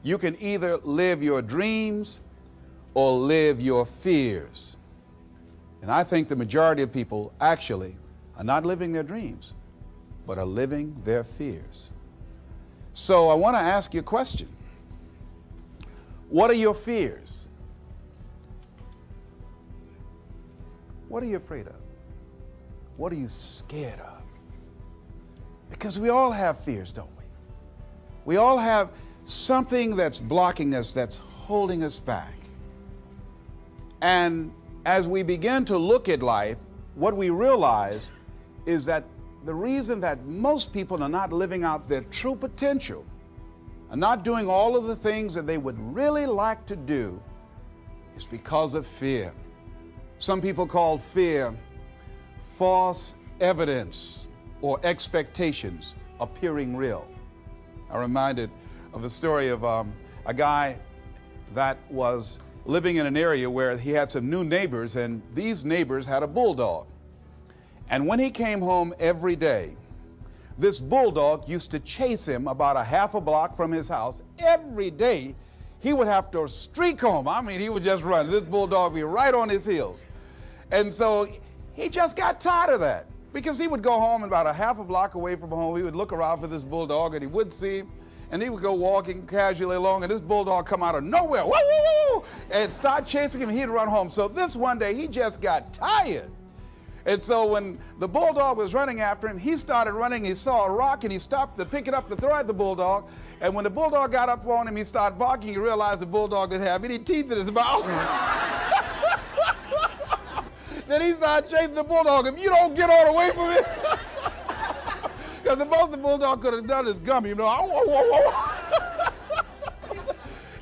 You can either live your dreams or live your fears. And I think the majority of people actually are not living their dreams, but are living their fears. So I want to ask you a question. What are your fears? What are you afraid of? What are you scared of? Because we all have fears, don't we? We all have something that's blocking us, that's holding us back. And as we begin to look at life, what we realize is that the reason that most people are not living out their true potential, are not doing all of the things that they would really like to do, is because of fear. Some people call fear false evidence or expectations appearing real. I'm reminded of the story of a guy that was living in an area where he had some new neighbors, and these neighbors had a bulldog. And when he came home every day, this bulldog used to chase him about a half a block from his house. Every day, he would have to streak home. I mean, he would just run. This bulldog would be right on his heels. And so he just got tired of that, because he would go home about a half a block away from home. He would look around for this bulldog, and he wouldn't see him. And he would go walking casually along, and this bulldog come out of nowhere, woo, woo, woo, and start chasing him, and he'd run home. So this one day, he just got tired. And so when the bulldog was running after him, he started running. He saw a rock, and he stopped to pick it up to throw at the bulldog. And when the bulldog got up on him, he started barking. He realized the bulldog didn't have any teeth in his mouth. Then he started chasing the bulldog. If you don't get all away from it, because the most the bulldog could have done is gum, you know.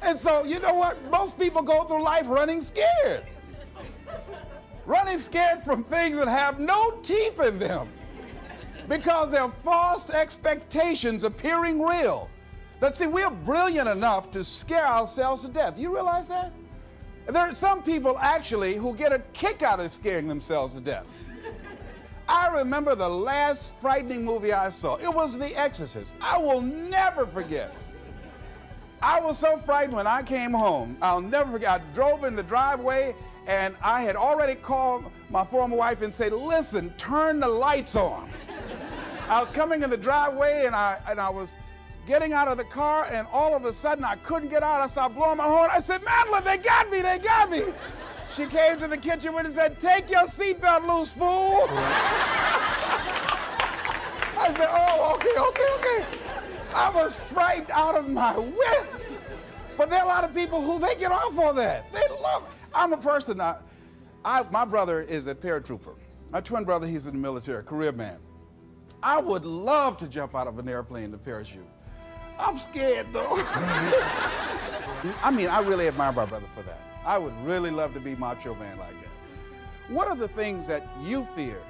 And so, you know what? Most people go through life running scared. Running scared from things that have no teeth in them, because they're false expectations appearing real. That, see, we're brilliant enough to scare ourselves to death. You realize that? There are some people actually who get a kick out of scaring themselves to death. I remember the last frightening movie I saw. It was The Exorcist. I will never forget. I was so frightened when I came home. I'll never forget. I drove in the driveway, and I had already called my former wife and said, listen, turn the lights on. I was coming in the driveway, and I was getting out of the car, and all of a sudden I couldn't get out. I started blowing my horn. I said, Madeline, they got me, they got me. She came to the kitchen with and said, take your seatbelt loose, fool. I said, oh, okay. I was frightened out of my wits. But there are a lot of people who they get off on that. They love it. I'm a person, my brother is a paratrooper. My twin brother, he's in the military, career man. I would love to jump out of an airplane to parachute. I'm scared, though. I mean, I really admire my brother for that. I would really love to be macho man like that. What are the things that you fear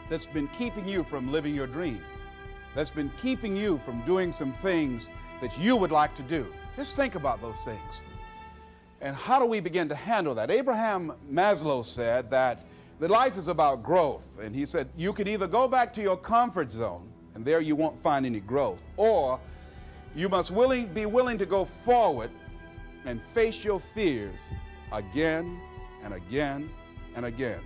that's been keeping you from living your dream? That's been keeping you from doing some things that you would like to do? Just think about those things. And how do we begin to handle that? Abraham Maslow said that life is about growth. And he said, you could either go back to your comfort zone, and there you won't find any growth, or you must be willing to go forward and face your fears again and again and again,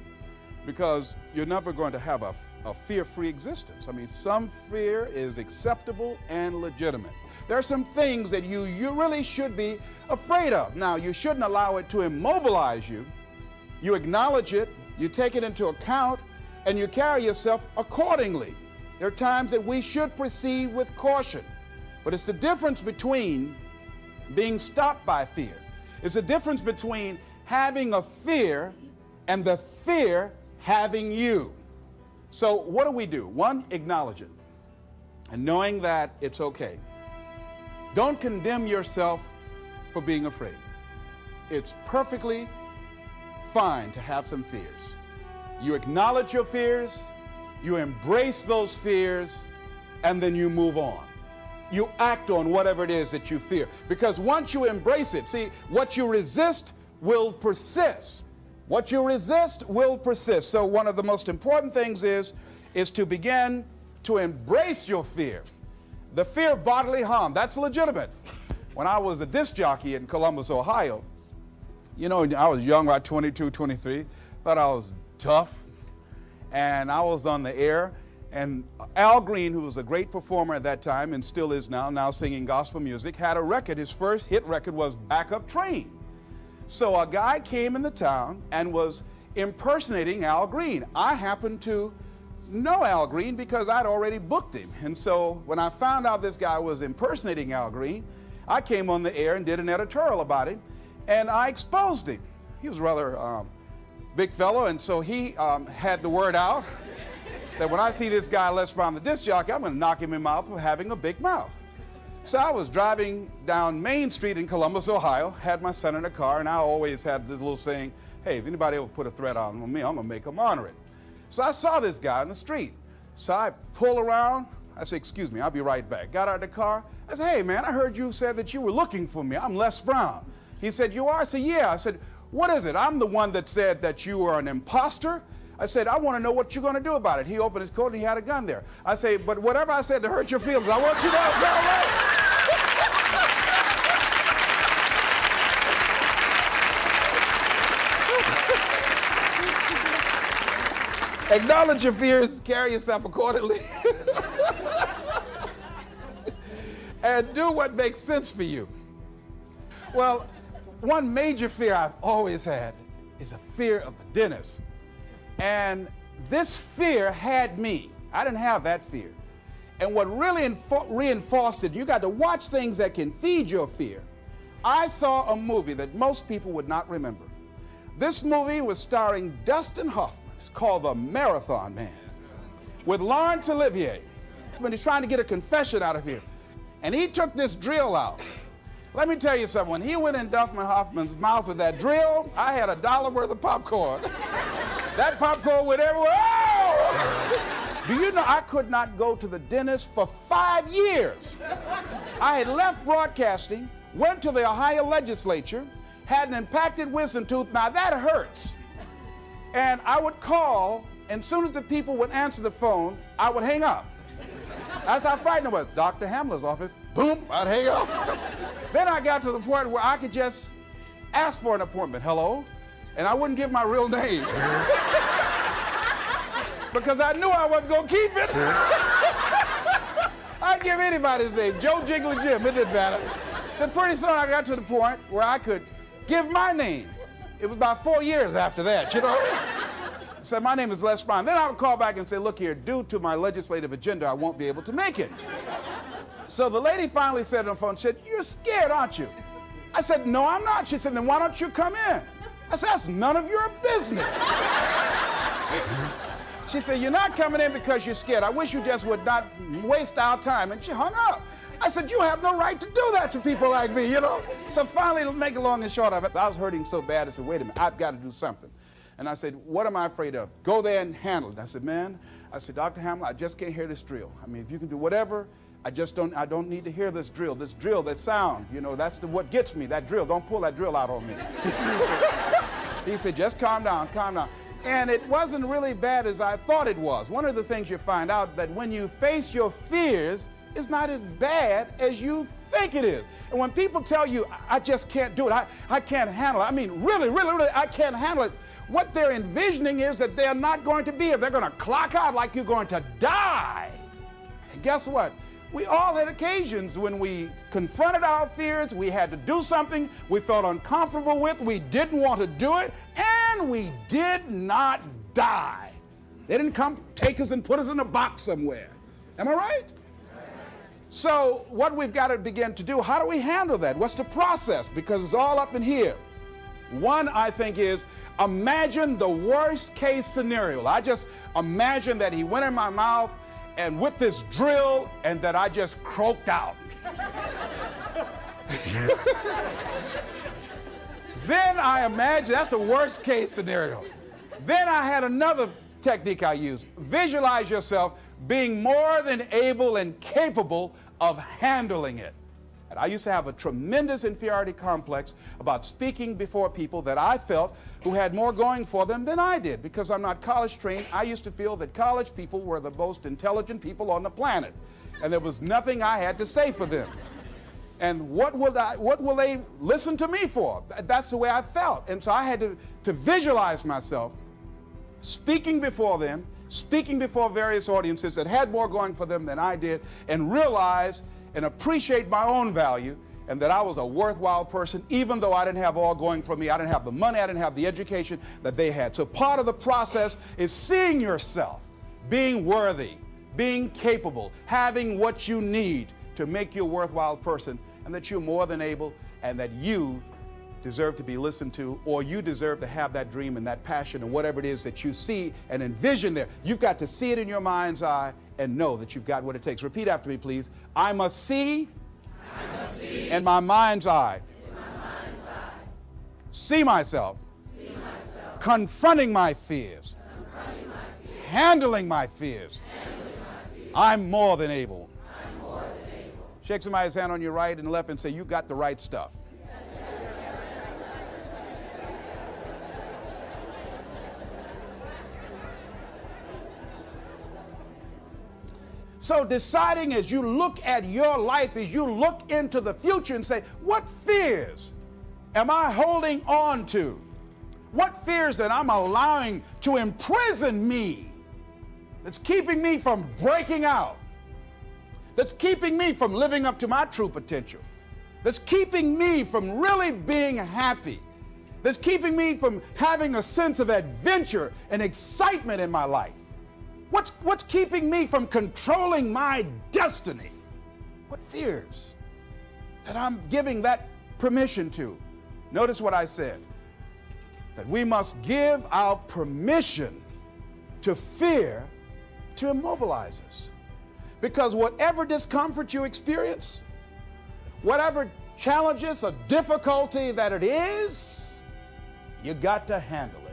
because you're never going to have a fear-free existence. I mean, some fear is acceptable and legitimate. There are some things that you really should be afraid of. Now, you shouldn't allow it to immobilize you. You acknowledge it, you take it into account, and you carry yourself accordingly. There are times that we should proceed with caution. But it's the difference between being stopped by fear. It's the difference between having a fear and the fear having you. So what do? One, acknowledge it, and knowing that it's okay. Don't condemn yourself for being afraid. It's perfectly fine to have some fears. You acknowledge your fears, you embrace those fears, and then you move on. You act on whatever it is that you fear. Because once you embrace it, see, what you resist will persist. What you resist will persist. So one of the most important things is to begin to embrace your fear. The fear of bodily harm, that's legitimate. when I was a disc jockey in Columbus, Ohio, you know, I was young, about 22, 23, thought I was tough, and I was on the air, and Al Green, who was a great performer at that time and still is now singing gospel music, had a record. His first hit record was Back Up Train. So a guy came in the town and was impersonating Al Green. I happened to know Al Green because I'd already booked him. And so when I found out this guy was impersonating Al Green, I came on the air and did an editorial about him, and I exposed him. He was a rather big fellow, and so he had the word out that when I see this guy Les Brown, the disc jockey, I'm going to knock him in the mouth for having a big mouth. So I was driving down Main Street in Columbus, Ohio, had my son in the car, and I always had this little saying, hey, if anybody ever put a threat on me, I'm going to make them honor it. So I saw this guy in the street. So I pull around. I said, excuse me, I'll be right back. Got out of the car. I said, hey, man, I heard you said that you were looking for me. I'm Les Brown. He said, you are? I said, yeah. I said, what is it? I'm the one that said that you were an imposter. I said, I want to know what you're going to do about it. He opened his coat and he had a gun there. I say, but whatever I said to hurt your feelings, I want you to know it's all right. Acknowledge your fears, carry yourself accordingly, and do what makes sense for you. Well, one major fear I've always had is a fear of the dentist. And this fear had me. I didn't have that fear. And what really reinforced it, you got to watch things that can feed your fear. I saw a movie that most people would not remember. This movie was starring Dustin Hoffman. It's called The Marathon Man, with Laurence Olivier. When he's trying to get a confession out of here. And he took this drill out. Let me tell you something. When he went in Dustin Hoffman's mouth with that drill, I had $1 worth of popcorn. That popcorn went everywhere. Oh! Do you know I could not go to the dentist for 5 years? I had left broadcasting, went to the Ohio legislature, had an impacted wisdom tooth. Now that hurts. And I would call, and as soon as the people would answer the phone, I would hang up. That's how frightened I was. Dr. Hamler's office, boom, I'd hang up. Then I got to the point where I could just ask for an appointment. Hello? And I wouldn't give my real name. Because I knew I wasn't going to keep it. I'd give anybody's name, Joe Jiggly Jim, it didn't matter. Then pretty soon I got to the point where I could give my name. It was about 4 years after that, you know. I said, my name is Les Brown. Then I would call back and say, look here, due to my legislative agenda, I won't be able to make it. So the lady finally said on the phone, she said, you're scared, aren't you? I said, no, I'm not. She said, then why don't you come in? I said, that's none of your business. She said, you're not coming in because you're scared. I wish you just would not waste our time. And she hung up. I said, you have no right to do that to people like me, you know? So finally, to make it long and short of it, I was hurting so bad, I said, wait a minute, I've got to do something. And I said, what am I afraid of? Go there and handle it. I said, man, Dr. Hamler, I just can't hear this drill. I mean, if you can do whatever, I don't need to hear this drill, that sound, you know, that's what gets me, that drill. Don't pull that drill out on me. He said, just calm down, calm down. And it wasn't really bad as I thought it was. One of the things you find out that when you face your fears, it's not as bad as you think it is. And when people tell you, I just can't do it, I can't handle it, I mean, really, I can't handle it, what they're envisioning is that they're not going to be here. They're going to clock out like you're going to die. And guess what? We all had occasions when we confronted our fears, we had to do something we felt uncomfortable with, we didn't want to do it, and we did not die. They didn't come take us and put us in a box somewhere. Am I right? So what we've got to begin to do, how do we handle that? What's the process? Because it's all up in here. One, I think, is imagine the worst case scenario. I just imagine that he went in my mouth and with this drill and that I just croaked out. Then I imagine, that's the worst case scenario. Then I had another technique I used. Visualize yourself being more than able and capable of handling it. And I used to have a tremendous inferiority complex about speaking before people that I felt who had more going for them than I did. Because I'm not college trained, I used to feel that college people were the most intelligent people on the planet. And there was nothing I had to say for them. And what will they listen to me for? That's the way I felt. And so I had to visualize myself speaking before them, speaking before various audiences that had more going for them than I did, and realize and appreciate my own value, and that I was a worthwhile person, even though I didn't have all going for me. I didn't have the money, I didn't have the education that they had. So part of the process is seeing yourself, being worthy, being capable, having what you need to make you a worthwhile person, and that you're more than able, and that you deserve to be listened to, or you deserve to have that dream and that passion and whatever it is that you see and envision there. You've got to see it in your mind's eye and know that you've got what it takes. Repeat after me, please. I must see in my mind's eye. See myself. Confronting my fears. Handling my fears. I'm more than able. Shake somebody's hand on your right and left and say, you got the right stuff. So deciding as you look at your life, as you look into the future and say, what fears am I holding on to? What fears that I'm allowing to imprison me, that's keeping me from breaking out, that's keeping me from living up to my true potential, that's keeping me from really being happy, that's keeping me from having a sense of adventure and excitement in my life? What's keeping me from controlling my destiny? What fears that I'm giving that permission to? Notice what I said, that we must give our permission to fear to immobilize us. Because whatever discomfort you experience, whatever challenges or difficulty that it is, you got to handle it.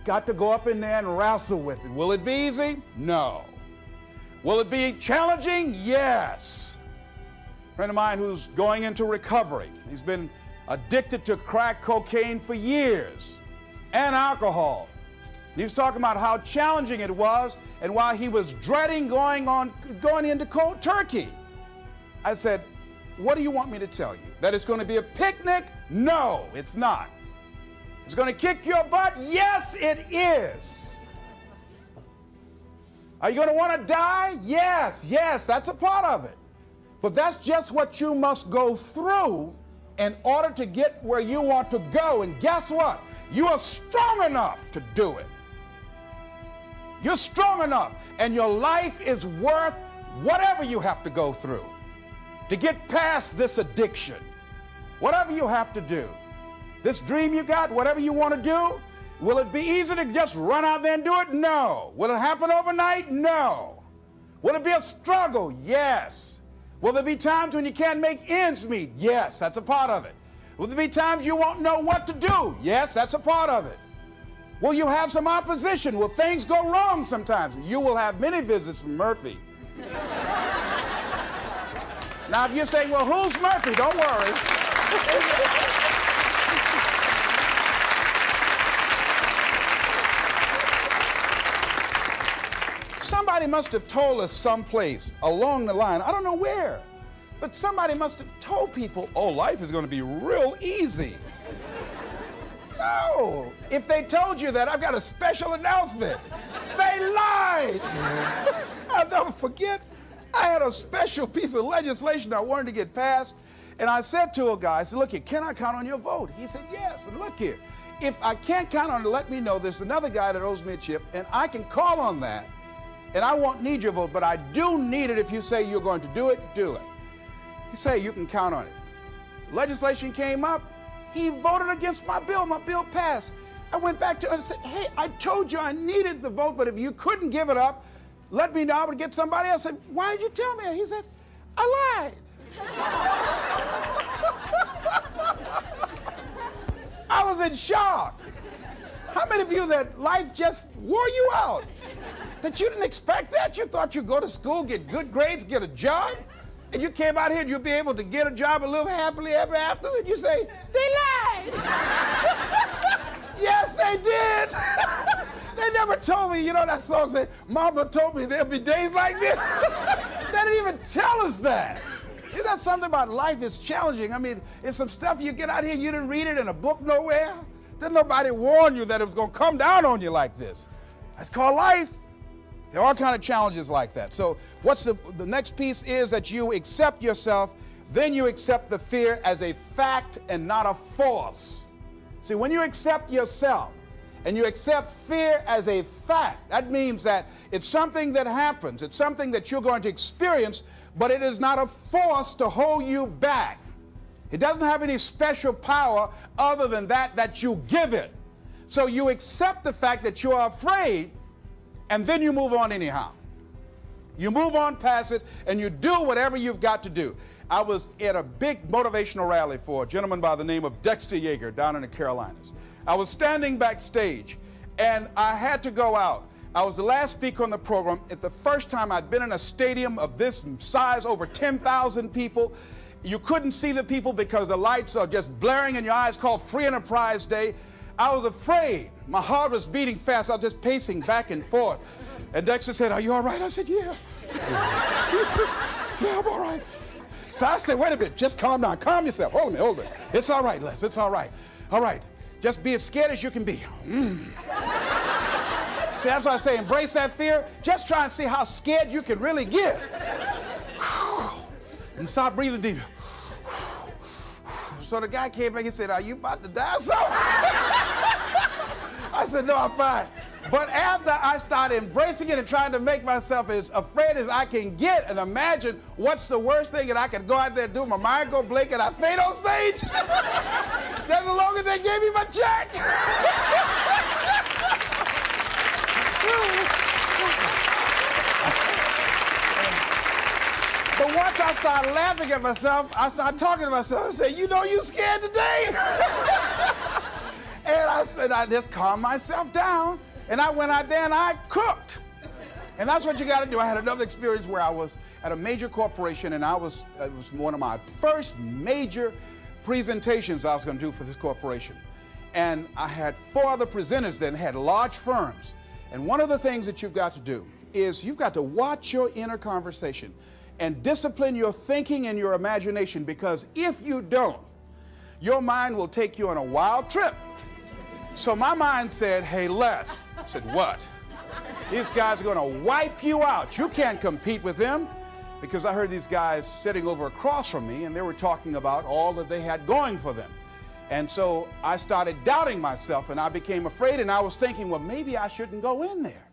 Got to go up in there and wrestle with it. Will it be easy? No. Will it be challenging? Yes. A friend of mine who's going into recovery. He's been addicted to crack cocaine for years and alcohol. And he was talking about how challenging it was and why he was dreading going into cold turkey. I said, what do you want me to tell you? That it's going to be a picnic? No, it's not. It's going to kick your butt? Yes, it is. Are you going to want to die? Yes, that's a part of it. But that's just what you must go through in order to get where you want to go. And guess what? You are strong enough to do it. You're strong enough, and your life is worth whatever you have to go through to get past this addiction. Whatever you have to do. This dream you got, whatever you want to do, will it be easy to just run out there and do it? No. Will it happen overnight? No. Will it be a struggle? Yes. Will there be times when you can't make ends meet? Yes, that's a part of it. Will there be times you won't know what to do? Yes, that's a part of it. Will you have some opposition? Will things go wrong sometimes? You will have many visits from Murphy. Now, if you're saying, well, who's Murphy? Don't worry. Somebody must have told us someplace along the line, I don't know where, but somebody must have told people, oh, life is going to be real easy. No. If they told you that, I've got a special announcement. They lied. I'll never forget, I had a special piece of legislation I wanted to get passed, and I said to a guy, I said, look here, can I count on your vote? He said, yes. And look here, if I can't count on it, let me know. There's another guy that owes me a chip, and I can call on that. And I won't need your vote, but I do need it. If you say you're going to do it, do it. You say you can count on it. Legislation came up. He voted against my bill. My bill passed. I went back to him and said, hey, I told you I needed the vote, but if you couldn't give it up, let me know. I would get somebody else. I said, why did you tell me that? He said, I lied. I was in shock. How many of you that life just wore you out? That you didn't expect that? You thought you'd go to school, get good grades, get a job, and you came out here and you'll be able to get a job and live happily ever after, and you say, they lied. Yes, they did. They never told me, you know that song said, Mama told me there'll be days like this. They didn't even tell us that. Isn't that something about life is challenging? I mean, it's some stuff you get out here, you didn't read it in a book nowhere. Didn't nobody warn you that it was going to come down on you like this. That's called life. There are all kinds of challenges like that. So what's the next piece is that you accept yourself, then you accept the fear as a fact and not a force. See, when you accept yourself and you accept fear as a fact, that means that it's something that happens. It's something that you're going to experience, but it is not a force to hold you back. It doesn't have any special power other than that you give it. So you accept the fact that you are afraid, and then you move on anyhow. You move on past it, and you do whatever you've got to do. I was at a big motivational rally for a gentleman by the name of Dexter Yeager down in the Carolinas. I was standing backstage, and I had to go out. I was the last speaker on the program. It's the first time I'd been in a stadium of this size, over 10,000 people. You couldn't see the people because the lights are just blaring in your eyes, called Free Enterprise Day. I was afraid. My heart was beating fast. I was just pacing back and forth. And Dexter said, "Are you all right?" I said, "Yeah." "Yeah, I'm all right." So I said, "Wait a minute, just calm down. Calm yourself. Hold a minute, hold a minute. It's all right, Les. It's all right. All right. Just be as scared as you can be." See, that's why I say embrace that fear. Just try and see how scared you can really get. And start breathing deeper. So the guy came back and said, "Are you about to die or something?" I said, "No, I'm fine." But after I started embracing it and trying to make myself as afraid as I can get, and imagine what's the worst thing that I could go out there and do, my mind go blink and I faint on stage, that's the longest they gave me my check. But once I started laughing at myself, I started talking to myself. I said, "You know you scared today?" And I said, I just calmed myself down. And I went out there and I cooked. And that's what you got to do. I had another experience where I was at a major corporation, and it was one of my first major presentations I was going to do for this corporation. And I had 4 other presenters that had large firms. And one of the things that you've got to do is you've got to watch your inner conversation and discipline your thinking and your imagination, because if you don't, your mind will take you on a wild trip. So my mind said, "Hey, Les." I said, "What?" "These guys are going to wipe you out. You can't compete with them." Because I heard these guys sitting over across from me, and they were talking about all that they had going for them. And so I started doubting myself, and I became afraid, and I was thinking, well, maybe I shouldn't go in there.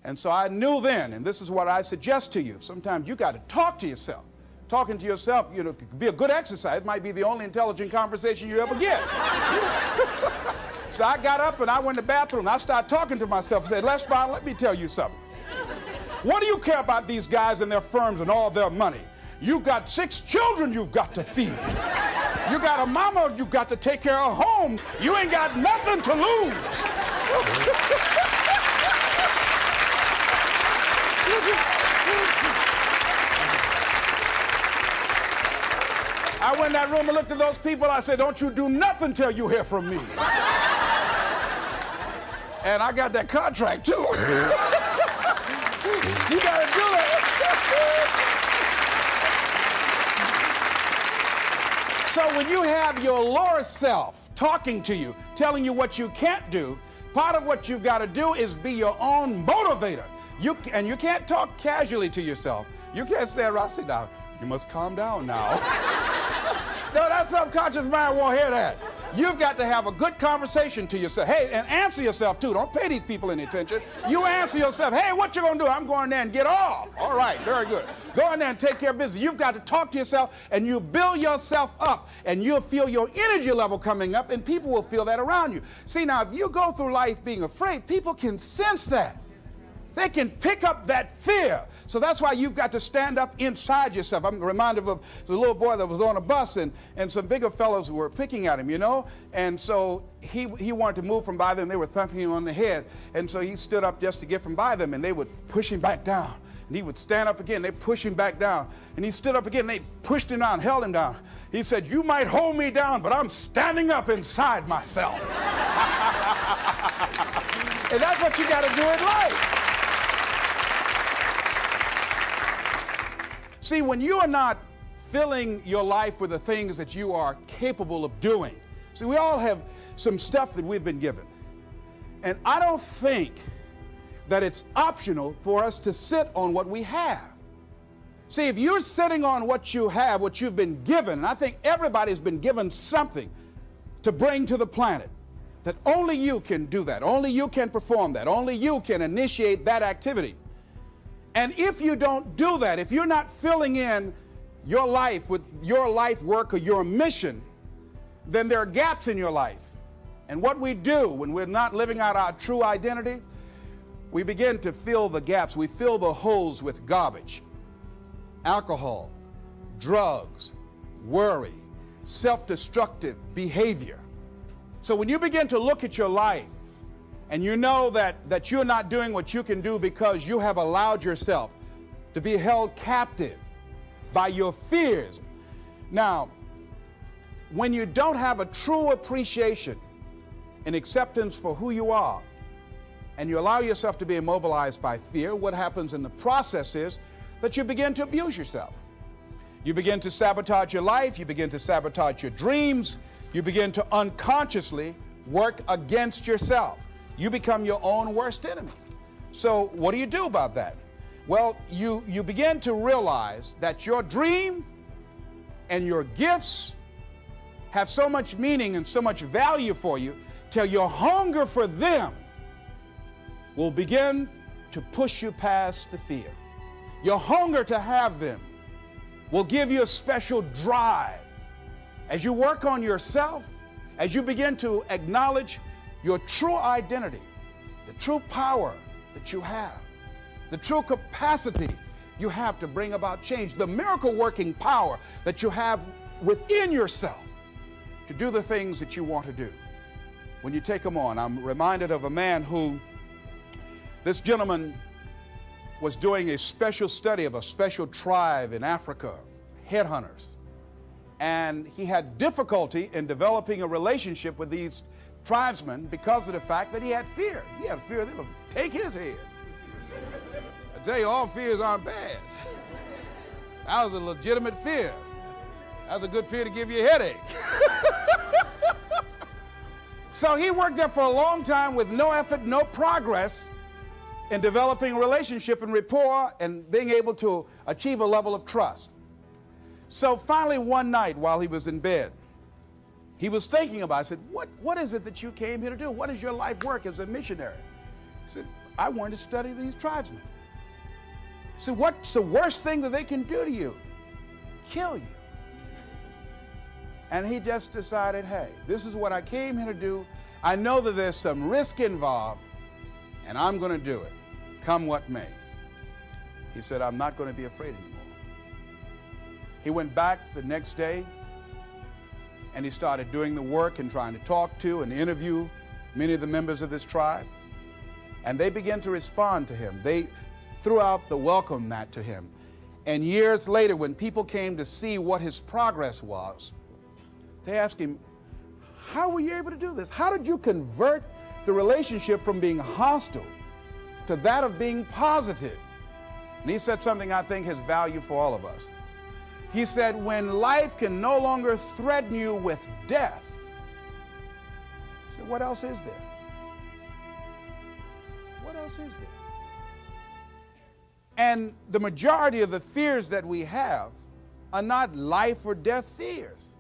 And so I knew then, and this is what I suggest to you, sometimes you got to talk to yourself. Talking to yourself, you know, could be a good exercise. It might be the only intelligent conversation you ever get. So I got up and I went to the bathroom. I started talking to myself. I said, "Les Brown, let me tell you something. What do you care about these guys and their firms and all their money? You got 6 children you've got to feed. You got a mama you've got to take care of home. You ain't got nothing to lose." I went in that room and looked at those people. I said, "Don't you do nothing till you hear from me." And I got that contract too. You gotta do it. So when you have your lower self talking to you, telling you what you can't do, part of what you've got to do is be your own motivator. You can't talk casually to yourself. You can't stand around and say, "Now, you must calm down now." No, that subconscious mind won't hear that. You've got to have a good conversation to yourself. Hey, and answer yourself too. Don't pay these people any attention. You answer yourself. "Hey, what you gonna do?" "I'm going there and get off." "All right, very good. Go in there and take care of business." You've got to talk to yourself, and you build yourself up, and you'll feel your energy level coming up, and people will feel that around you. See, now, if you go through life being afraid, people can sense that. They can pick up that fear. So that's why you've got to stand up inside yourself. I'm reminded of the little boy that was on a bus, and some bigger fellows were picking at him, you know? And so he wanted to move from by them. They were thumping him on the head. And so he stood up just to get from by them, and they would push him back down. And he would stand up again. They push him back down. And he stood up again. They pushed him down, held him down. He said, "You might hold me down, but I'm standing up inside myself." And that's what you got to do in life. See, when you are not filling your life with the things that you are capable of doing. See, we all have some stuff that we've been given. And I don't think that it's optional for us to sit on what we have. See, if you're sitting on what you have, what you've been given, and I think everybody's been given something to bring to the planet, that only you can do that, only you can perform that, only you can initiate that activity. And if you don't do that, if you're not filling in your life with your life work or your mission, then there are gaps in your life. And what we do when we're not living out our true identity, we begin to fill the gaps. We fill the holes with garbage, alcohol, drugs, worry, self-destructive behavior. So when you begin to look at your life and you know that you're not doing what you can do because you have allowed yourself to be held captive by your fears. Now, when you don't have a true appreciation and acceptance for who you are, and you allow yourself to be immobilized by fear, what happens in the process is that you begin to abuse yourself. You begin to sabotage your life, you begin to sabotage your dreams, you begin to unconsciously work against yourself. You become your own worst enemy. So what do you do about that? Well, you begin to realize that your dream and your gifts have so much meaning and so much value for you till your hunger for them will begin to push you past the fear. Your hunger to have them will give you a special drive. As you work on yourself, as you begin to acknowledge your true identity, the true power that you have, the true capacity you have to bring about change, the miracle working power that you have within yourself to do the things that you want to do. When you take them on, I'm reminded of a man who, this gentleman was doing a special study of a special tribe in Africa, headhunters. And he had difficulty in developing a relationship with these tribesmen because of the fact that he had fear. He had fear they would take his head. I tell you, all fears aren't bad. That was a legitimate fear. That's a good fear to give you a headache. So he worked there for a long time with no effort, no progress in developing a relationship and rapport and being able to achieve a level of trust. So finally one night while he was in bed, he was thinking about it. I said, what is it that you came here to do? What is your life work as a missionary? He said, I wanted to study these tribesmen. I said, what's the worst thing that they can do to you? Kill you. And he just decided, hey, this is what I came here to do. I know that there's some risk involved, and I'm going to do it, come what may. He said, I'm not going to be afraid anymore. He went back the next day, and he started doing the work and trying to talk to and interview many of the members of this tribe. And they began to respond to him. They threw out the welcome mat to him. And years later, when people came to see what his progress was, they asked him, how were you able to do this? How did you convert the relationship from being hostile to that of being positive? And he said something I think has value for all of us. He said, when life can no longer threaten you with death, he said, what else is there? What else is there? And the majority of the fears that we have are not life or death fears.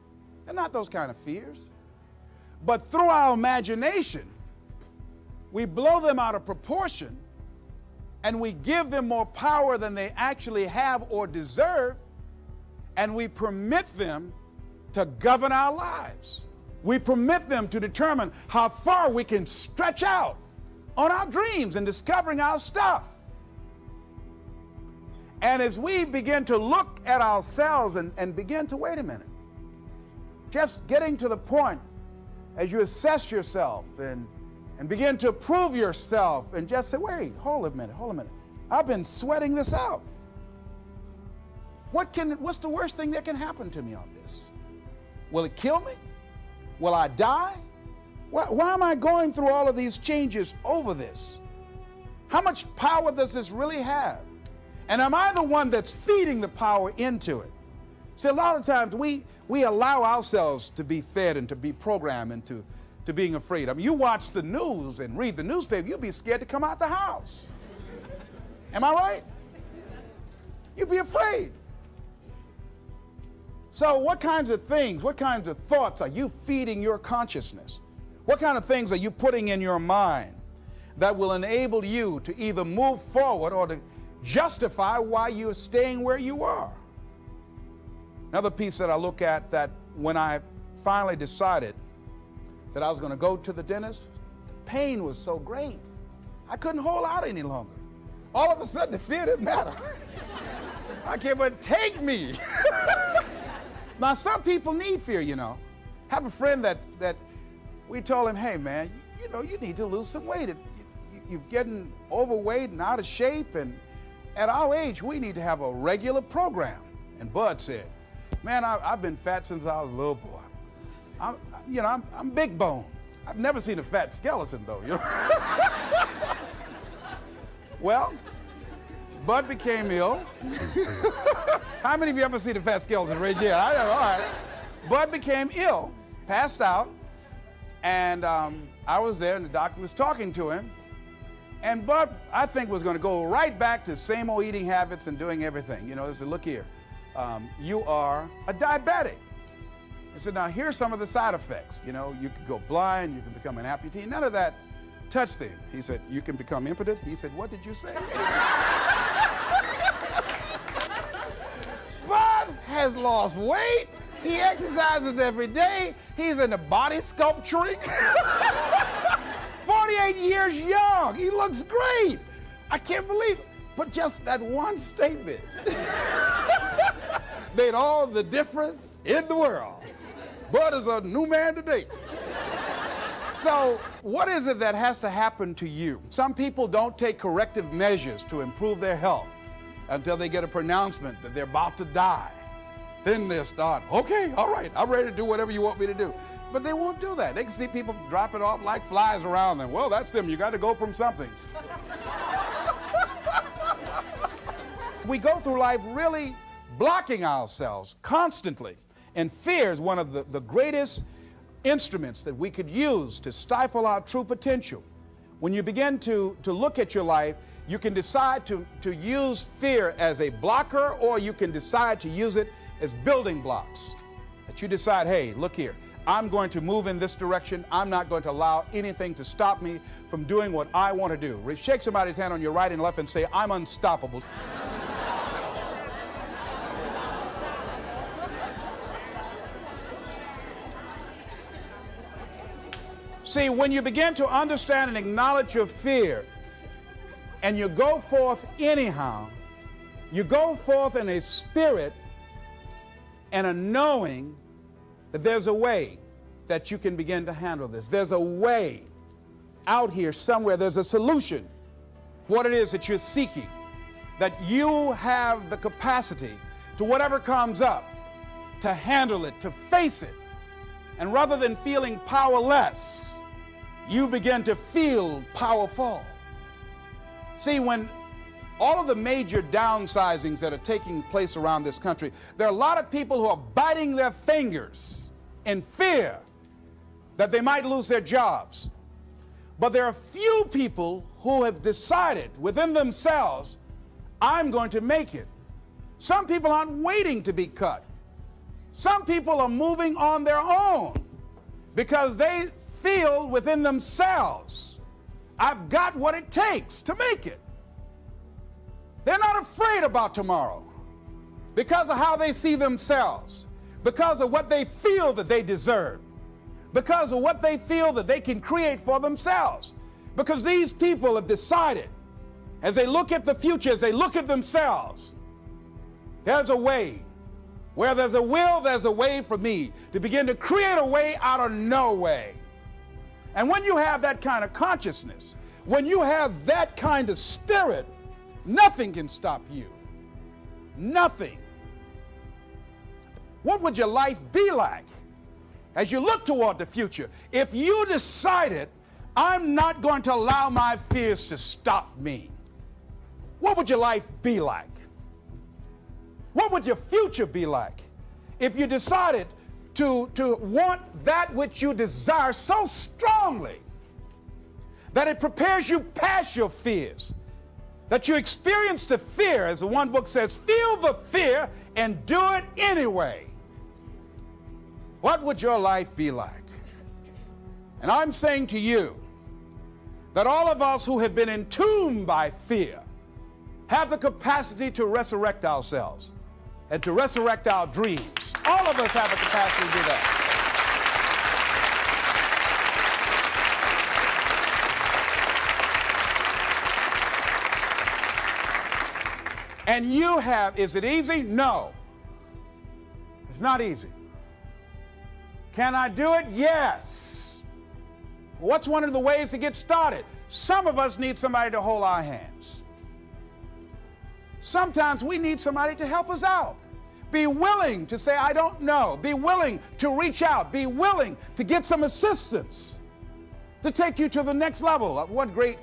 They're not those kind of fears. But through our imagination, we blow them out of proportion and we give them more power than they actually have or deserve, and we permit them to govern our lives. We permit them to determine how far we can stretch out on our dreams and discovering our stuff. And as we begin to look at ourselves and begin to, wait a minute, just getting to the point as you assess yourself and begin to prove yourself and just say, wait, hold a minute. I've been sweating this out. What's the worst thing that can happen to me on this? Will it kill me? Will I die? Why am I going through all of these changes over this? How much power does this really have? And am I the one that's feeding the power into it? See, a lot of times we allow ourselves to be fed and to be programmed into being afraid. I mean, you watch the news and read the newspaper, you'll be scared to come out the house. Am I right? You'll be afraid. So what kinds of things, what kinds of thoughts are you feeding your consciousness? What kind of things are you putting in your mind that will enable you to either move forward or to justify why you're staying where you are? Another piece that I look at, that when I finally decided that I was going to go to the dentist, the pain was so great, I couldn't hold out any longer. All of a sudden, the fear didn't matter. I can't but take me. Now, some people need fear, you know. I have a friend that we told him, hey, man, you know, you need to lose some weight. You're getting overweight and out of shape, and at our age, we need to have a regular program. And Bud said, man, I've been fat since I was a little boy. I'm big bone. I've never seen a fat skeleton, though, you know. Well, Bud became ill. How many of you ever seen a fat skeleton? Raise your hand. All right. Bud became ill, passed out, and I was there, and the doctor was talking to him. And Bud, I think, was going to go right back to same old eating habits and doing everything. You know, he said, look here, you are a diabetic. He said, now here's some of the side effects. You know, you could go blind, you can become an amputee. None of that touched him. He said, you can become impotent. He said, what did you say? Bud has lost weight. He exercises every day. He's into body sculpturing. 48 years young. He looks great. I can't believe it. But just that one statement made all the difference in the world. Bud is a new man today. So what is it that has to happen to you? Some people don't take corrective measures to improve their health until they get a pronouncement that they're about to die. Then they'll start, okay, all right, I'm ready to do whatever you want me to do. But they won't do that. They can see people dropping off like flies around them. Well, that's them. You got to go from something. We go through life really blocking ourselves constantly. And fear is one of the greatest instruments that we could use to stifle our true potential. When you begin to look at your life, you can decide to use fear as a blocker, or you can decide to use it as building blocks. That you decide, hey, look here, I'm going to move in this direction. I'm not going to allow anything to stop me from doing what I want to do. Shake somebody's hand on your right and left and say, I'm unstoppable. See, when you begin to understand and acknowledge your fear, and you go forth anyhow, you go forth in a spirit and a knowing that there's a way that you can begin to handle this. There's a way out here somewhere. There's a solution. What it is that you're seeking, that you have the capacity to whatever comes up, to handle it, to face it. And rather than feeling powerless, you begin to feel powerful. See, when all of the major downsizings that are taking place around this country, there are a lot of people who are biting their fingers in fear that they might lose their jobs. But there are few people who have decided within themselves, I'm going to make it. Some people aren't waiting to be cut. Some people are moving on their own because they feel within themselves, I've got what it takes to make it. They're not afraid about tomorrow because of how they see themselves, because of what they feel that they deserve, because of what they feel that they can create for themselves. Because these people have decided, as they look at the future, as they look at themselves, there's a way. Where there's a will, there's a way for me to begin to create a way out of no way. And when you have that kind of consciousness, when you have that kind of spirit, nothing can stop you. Nothing. What would your life be like as you look toward the future if you decided, I'm not going to allow my fears to stop me? What would your life be like? What would your future be like if you decided to want that which you desire so strongly that it prepares you past your fears, that you experience the fear, as the one book says, feel the fear and do it anyway, what would your life be like? And I'm saying to you that all of us who have been entombed by fear have the capacity to resurrect ourselves and to resurrect our dreams. All of us have the capacity to do that. And you have, is it easy? No. It's not easy. Can I do it? Yes. What's one of the ways to get started? Some of us need somebody to hold our hands. Sometimes we need somebody to help us out. Be willing to say, I don't know. Be willing to reach out. Be willing to get some assistance to take you to the next level. One great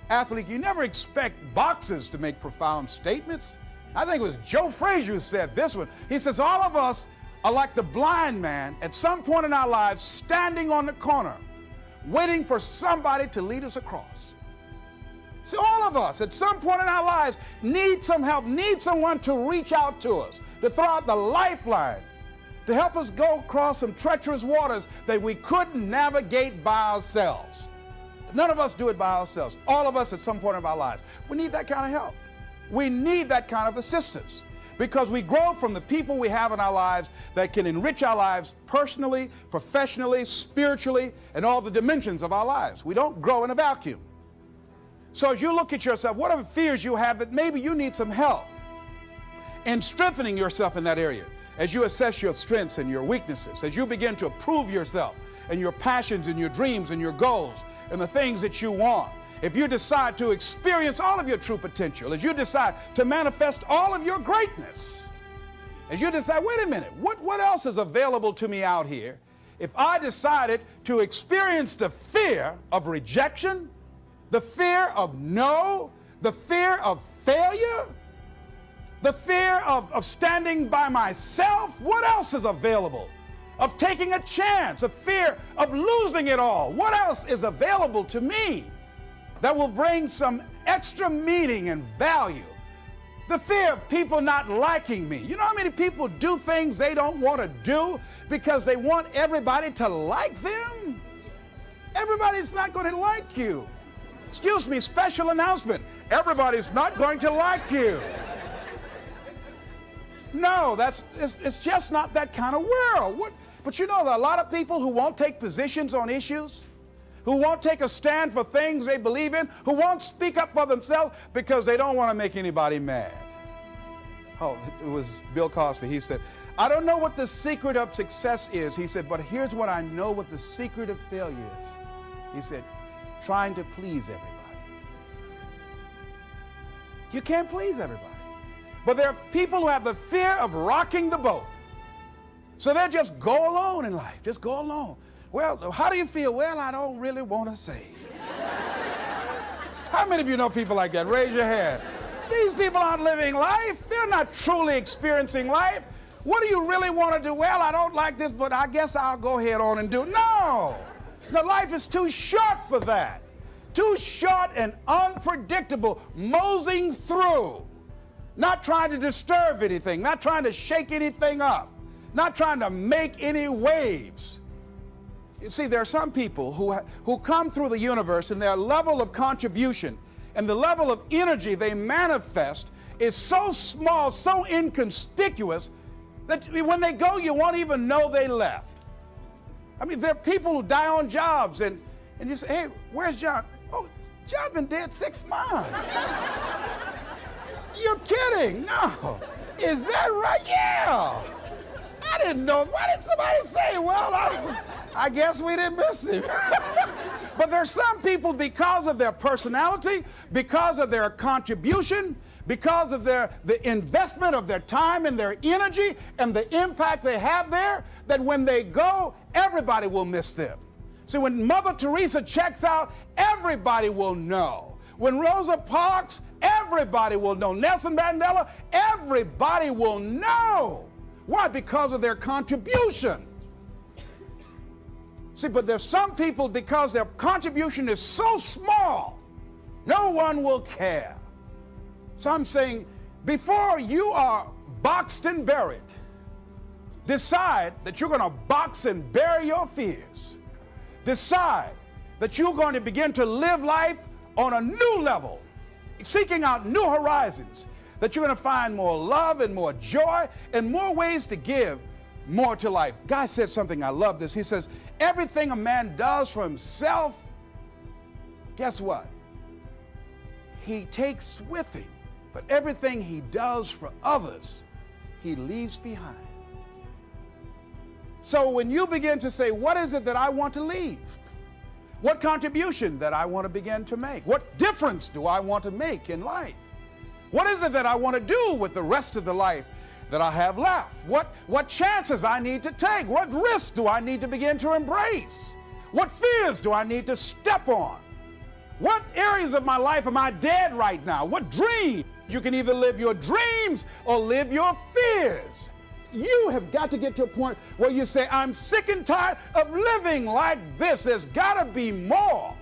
athlete, you never expect boxers to make profound statements. I think it was Joe Frazier who said this one. He says, all of us are like the blind man at some point in our lives standing on the corner, waiting for somebody to lead us across. See, all of us at some point in our lives need some help, need someone to reach out to us, to throw out the lifeline, to help us go across some treacherous waters that we couldn't navigate by ourselves. None of us do it by ourselves. All of us at some point in our lives. We need that kind of help. We need that kind of assistance because we grow from the people we have in our lives that can enrich our lives personally, professionally, spiritually, and all the dimensions of our lives. We don't grow in a vacuum. So as you look at yourself, what are the fears you have that maybe you need some help in strengthening yourself in that area? As you assess your strengths and your weaknesses, as you begin to approve yourself and your passions and your dreams and your goals and the things that you want, if you decide to experience all of your true potential, as you decide to manifest all of your greatness, as you decide, wait a minute, what else is available to me out here if I decided to experience the fear of rejection, the fear of no, the fear of failure, the fear of standing by myself? What else is available? Of taking a chance, a fear of losing it all. What else is available to me that will bring some extra meaning and value? The fear of people not liking me. You know how many people do things they don't want to do because they want everybody to like them? Everybody's not going to like you. Excuse me, special announcement. Everybody's not going to like you. No, it's just not that kind of world. But you know, there are a lot of people who won't take positions on issues, who won't take a stand for things they believe in, who won't speak up for themselves because they don't want to make anybody mad. Oh, it was Bill Cosby. He said, I don't know what the secret of success is. He said, but here's what I know what the secret of failure is. He said, trying to please everybody. You can't please everybody. But there are people who have the fear of rocking the boat. So they just go alone in life, just go alone. Well, how do you feel? Well, I don't really want to say. How many of you know people like that? Raise your hand. These people aren't living life. They're not truly experiencing life. What do you really want to do? Well, I don't like this, but I guess I'll go ahead on and do it. No. No, life is too short for that. Too short and unpredictable, moseying through. Not trying to disturb anything, not trying to shake anything up, not trying to make any waves. You see, there are some people who come through the universe and their level of contribution and the level of energy they manifest is so small, so inconspicuous that when they go, you won't even know they left. I mean, there are people who die on jobs and you say, hey, where's John? Oh, John's been dead 6 months. You're kidding. No. Is that right? Yeah. I didn't know. Why didn't somebody say, well, I guess we didn't miss him. But there's some people, because of their personality, because of their contribution, because of the investment of their time and their energy and the impact they have there, that when they go, everybody will miss them. See, when Mother Teresa checks out, everybody will know. When Rosa Parks, everybody will know. Nelson Mandela, everybody will know Why? Because of their contribution. See, but there's some people, because their contribution is so small, no one will care. So I'm saying, before you are boxed and buried, decide that you're going to box and bury your fears. Decide that you're going to begin to live life on a new level, seeking out new horizons, that you're going to find more love and more joy and more ways to give more to life. Guy said something, I love this. He says, everything a man does for himself, guess what? He takes with him. But everything he does for others, he leaves behind. So when you begin to say, what is it that I want to leave? What contribution that I want to begin to make? What difference do I want to make in life? What is it that I want to do with the rest of the life that I have left? What chances I need to take? What risks do I need to begin to embrace? What fears do I need to step on? What areas of my life am I dead right now? What dreams? You can either live your dreams or live your fears. You have got to get to a point where you say, I'm sick and tired of living like this. There's got to be more.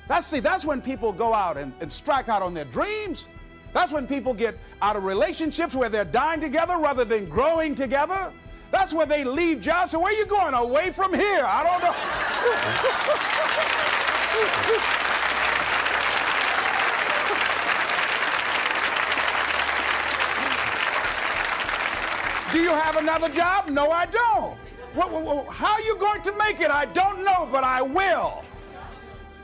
That's when people go out and strike out on their dreams. That's when people get out of relationships where they're dying together rather than growing together. That's where they leave jobs. So where are you going? Away from here? I don't know. Do you have another job? No, I don't. How are you going to make it? I don't know, but I will.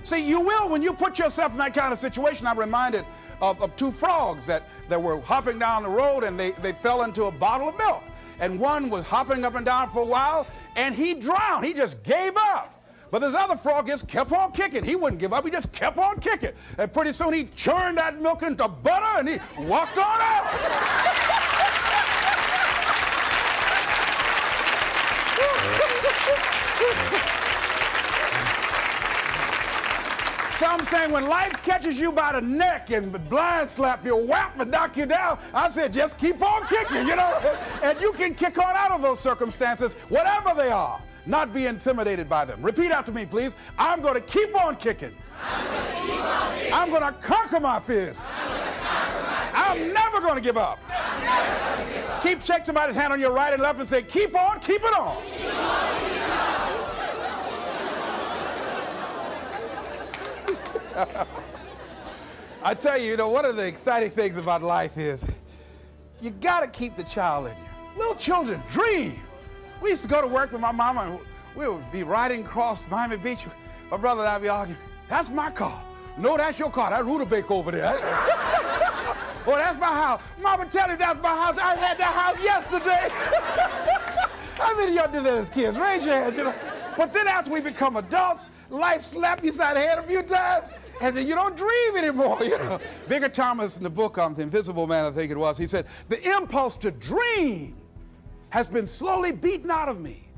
See, you will when you put yourself in that kind of situation. I'm reminded of two frogs that were hopping down the road, and they fell into a bottle of milk. And one was hopping up and down for a while, and he drowned. He just gave up. But this other frog just kept on kicking. He wouldn't give up. He just kept on kicking. And pretty soon he churned that milk into butter, and he walked on out. So I'm saying, when life catches you by the neck and blind slap you, whap and knock you down, I said, just keep on kicking, you know, and you can kick on out of those circumstances, whatever they are, not be intimidated by them. Repeat after me, please. I'm going to keep on kicking. I'm going to conquer my fears. I'm never going to give up. Keep shake somebody's hand on your right and left and say, keep on, keep it on. Keep on, keep it on. I tell you, one of the exciting things about life is you got to keep the child in you. Little children dream. We used to go to work with my mama, and we would be riding across Miami Beach. My brother and I would be arguing, that's my car. No, that's your car. That rutabaga over there. Oh, that's my house. Mama, tell him that's my house. I had that house yesterday. How many of y'all did that as kids? Raise your hand. But then after we become adults, life slaps you side the head a few times, and then you don't dream anymore. Bigger Thomas, in the book The Invisible Man, I think it was, he said, the impulse to dream has been slowly beaten out of me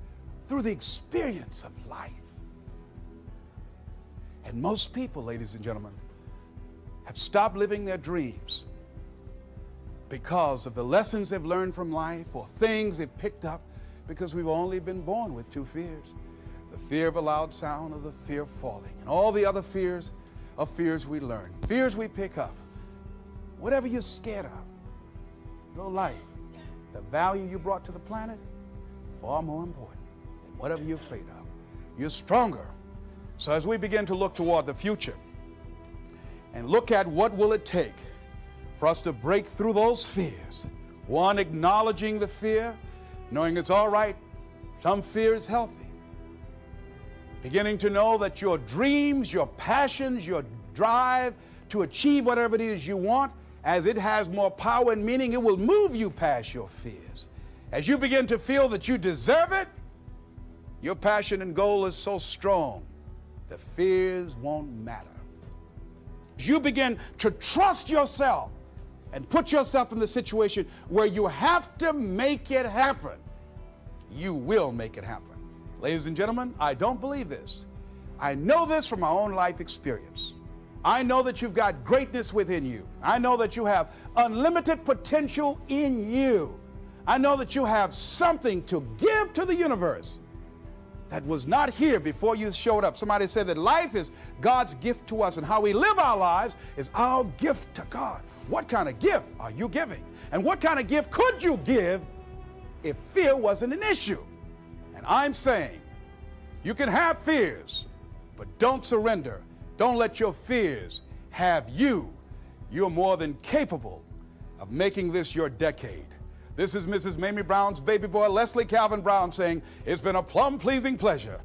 through the experience of life. And most people, ladies and gentlemen, have stopped living their dreams because of the lessons they've learned from life or things they've picked up, because we've only been born with two fears: the fear of a loud sound or the fear of falling. And all the other fears are fears we learn, fears we pick up. Whatever you're scared of, your life, the value you brought to the planet, far more important than whatever you're afraid of. You're stronger. So as we begin to look toward the future and look at what will it take for us to break through those fears, one, acknowledging the fear, knowing it's all right, some fear is healthy. Beginning to know that your dreams, your passions, your drive to achieve whatever it is you want, as it has more power and meaning, it will move you past your fears. As you begin to feel that you deserve it, your passion and goal is so strong, the fears won't matter. As you begin to trust yourself and put yourself in the situation where you have to make it happen, you will make it happen. Ladies and gentlemen, I don't believe this. I know this from my own life experience. I know that you've got greatness within you. I know that you have unlimited potential in you. I know that you have something to give to the universe that was not here before you showed up. Somebody said that life is God's gift to us, and how we live our lives is our gift to God. What kind of gift are you giving? And what kind of gift could you give if fear wasn't an issue? And I'm saying you can have fears, but don't surrender. Don't let your fears have you. You're more than capable of making this your decade. This is Mrs. Mamie Brown's baby boy, Leslie Calvin Brown, saying, it's been a plum-pleasing pleasure.